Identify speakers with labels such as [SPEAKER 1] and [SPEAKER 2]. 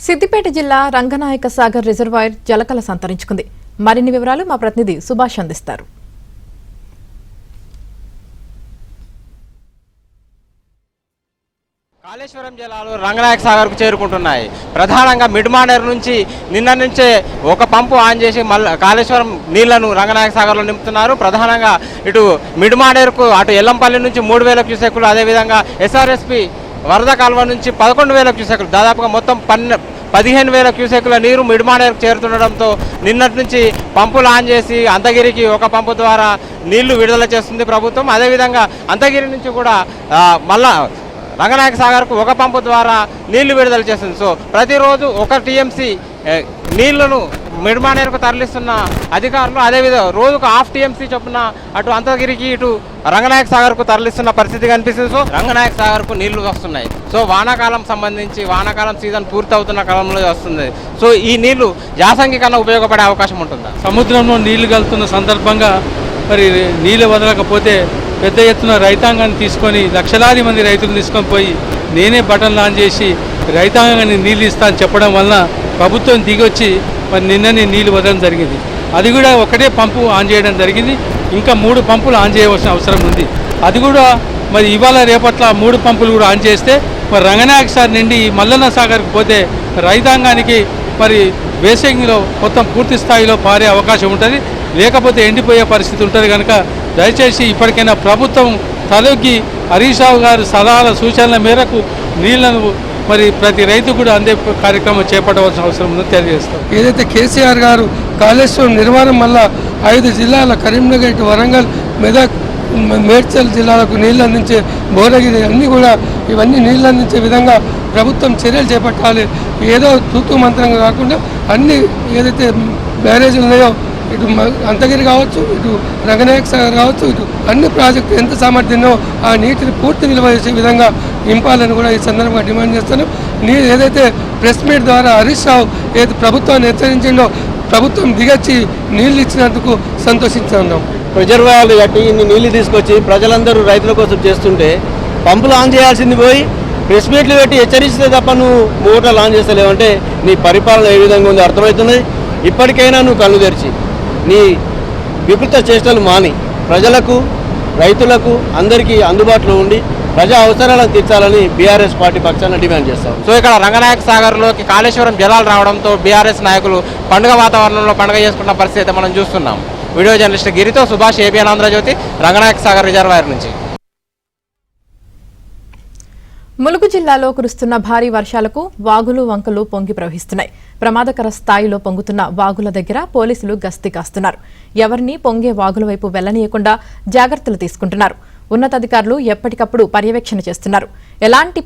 [SPEAKER 1] సిద్దిపేట జిల్లా రంగనాయక సాగర్ రిజర్వాయర్ జలకళ సంతరించుకుంది. మరిన్ని వివరాలు మా ప్రతినిధి సుభాష్ అందిస్తారు.
[SPEAKER 2] కాళేశ్వరం జలాలు రంగనాయక సాగర్కు చేరుకుంటున్నాయి. ప్రధానంగా మిడ్మానేరు నుంచి నిన్న నుంచే ఒక పంపు ఆన్ చేసి మళ్ళీ కాళేశ్వరం నీళ్లను రంగనాయక సాగర్లో నింపుతున్నారు. ప్రధానంగా ఇటు మిడ్మానేరుకు అటు ఎల్లంపల్లి నుంచి 3000 క్యూసెక్కులు, అదేవిధంగా ఎస్ఆర్ఎస్పి వరద కాలువ నుంచి 11,000 క్యూసెక్కులు, దాదాపుగా మొత్తం 15,000 క్యూసెక్కుల నీరు మిడ్మానేరుకు చేరుతుండడంతో నిన్నటి నుంచి పంపులు ఆన్ చేసి అంతగిరికి ఒక పంపు ద్వారా నీళ్లు విడుదల చేస్తుంది ప్రభుత్వం. అదేవిధంగా అంతగిరి నుంచి కూడా మళ్ళా రంగనాయక సాగర్కు ఒక పంపు ద్వారా నీళ్లు విడుదల చేస్తుంది. సో ప్రతిరోజు 1 టీఎంసీ నీళ్లను మిడ్మానేరుకు తరలిస్తున్న అధికారులు, అదేవిధంగా రోజుకు 1/2 టీఎంసీ చొప్పున అటు అంతగిరికి ఇటు రంగనాయక సాగర్కు తరలిస్తున్న పరిస్థితి కనిపిస్తుంది. సో రంగనాయక సాగర్కు నీళ్లు వస్తున్నాయి. సో వానాకాలం సంబంధించి వానాకాలం సీజన్ పూర్తవుతున్న కాలంలో వస్తుంది. సో ఈ నీళ్లు యాసంగి కన్నా ఉపయోగపడే అవకాశం ఉంటుందా?
[SPEAKER 3] సముద్రంలో నీళ్లు కలుతున్న సందర్భంగా మరి నీళ్ళు వదలకపోతే పెద్ద ఎత్తున రైతాంగాన్ని తీసుకొని లక్షలాది మంది రైతులు తీసుకొని పోయి నేనే బటన్ ఆన్ చేసి రైతాంగాన్ని నీళ్ళు ఇస్తా అని చెప్పడం వలన ప్రభుత్వం దిగొచ్చి మరి నిన్ననే నీళ్లు వదలడం జరిగింది. అది కూడా ఒకటే పంపు ఆన్ చేయడం జరిగింది. ఇంకా 3 పంపులు ఆన్ చేయవలసిన అవసరం ఉంది. అది కూడా మరి ఇవాళ రేపట్ల 3 పంపులు కూడా ఆన్ చేస్తే మరి రంగనాయక సాగర్ నుండి మల్లన్న సాగర్కి పోతే రైతాంగానికి మరి వేసవిలో మొత్తం పూర్తి స్థాయిలో పారే అవకాశం ఉంటుంది. లేకపోతే ఎండిపోయే పరిస్థితి ఉంటుంది. కనుక దయచేసి ఇప్పటికైనా ప్రభుత్వం తలొగ్గి హరీష్ రావు గారి సలహాల సూచనల మేరకు నీళ్లను మరి ప్రతి రైతు కూడా అందే కార్యక్రమం చేపట్టవలసిన అవసరం ఉందని తెలియజేస్తాం.
[SPEAKER 4] ఏదైతే కేసీఆర్ గారు కాళేశ్వరం నిర్మాణం వల్ల 5 జిల్లాల కరీంనగర్, వరంగల్, మెదక్, మేడ్చల్ జిల్లాలకు నీళ్లు అందించే భువనగిరి అన్నీ కూడా ఇవన్నీ నీళ్లు అందించే విధంగా ప్రభుత్వం చర్యలు చేపట్టాలి. ఏదో తూతూ మంత్రంగా కాకుండా అన్ని ఏదైతే బ్యారేజీలు ఉన్నాయో ఇటు అంతగిరి కావచ్చు, ఇటు రంగనాయక సాగర్ కావచ్చు, ఇటు అన్ని ప్రాజెక్టులు ఎంత సామర్థ్యంలో ఆ నీటిని పూర్తి నిల్వ చేసే విధంగా నింపాలని కూడా ఈ సందర్భంగా డిమాండ్ చేస్తాను. ఏదైతే ప్రెస్ మీట్ ద్వారా హరీష్ రావు ఏదైతే ప్రభుత్వాన్ని హెచ్చరించిందో ప్రభుత్వం దిగొచ్చి నీళ్ళు ఇచ్చినందుకు సంతోషిస్తున్నాం.
[SPEAKER 5] రిజర్వాయర్లు కట్టి ఇన్ని నీళ్లు తీసుకొచ్చి ప్రజలందరూ రైతుల కోసం చేస్తుంటే పంపులు ఆన్ చేయాల్సింది పోయి ప్రెస్ మీట్లు పెట్టి హెచ్చరిస్తే తప్ప నువ్వు మోటార్లు ఆన్ చేస్తలేవంటే నీ పరిపాలన ఏ విధంగా ఉందో అర్థమవుతున్నది. ఇప్పటికైనా నువ్వు కళ్ళు తెరిచి నీ వికృత చేష్టలు మాని ప్రజలకు, రైతులకు అందరికీ అందుబాటులో ఉండి ప్రజా అవసరాలను తీర్చాలని బీఆర్ఎస్ పార్టీ పక్షాన డిమాండ్ చేస్తాం.
[SPEAKER 2] సో ఇక్కడ రంగనాయక సాగర్లోకి కాళేశ్వరం జలాలు రావడంతో బీఆర్ఎస్ నాయకులు పండుగ వాతావరణంలో పండుగ చేసుకున్న పరిస్థితి మనం చూస్తున్నాం. వీడియో జర్నలిస్ట్ గిరితో సుభాష్, ఏబిఎన్ ఆంధ్రజ్యోతి, రంగనాయక సాగర్ రిజర్వాయర్ నుంచి.
[SPEAKER 1] ములుగు జిల్లాలో కురుస్తున్న భారీ వర్షాలకు వాగులు, వంకలు పొంగి ప్రవహిస్తున్నాయి. ప్రమాదకర స్థాయిలో పొంగుతున్న వాగుల దగ్గర పోలీసులు గస్తీ కాస్తున్నారు. ఎవరిని పొంగే వాగుల వైపు వెళ్లనీయకుండా జాగ్రత్తలు తీసుకుంటున్నారు. ఉన్నతాధికారులు ఎప్పటికప్పుడు పర్యవేక్షణ చేస్తున్నారు. ఎలాంటి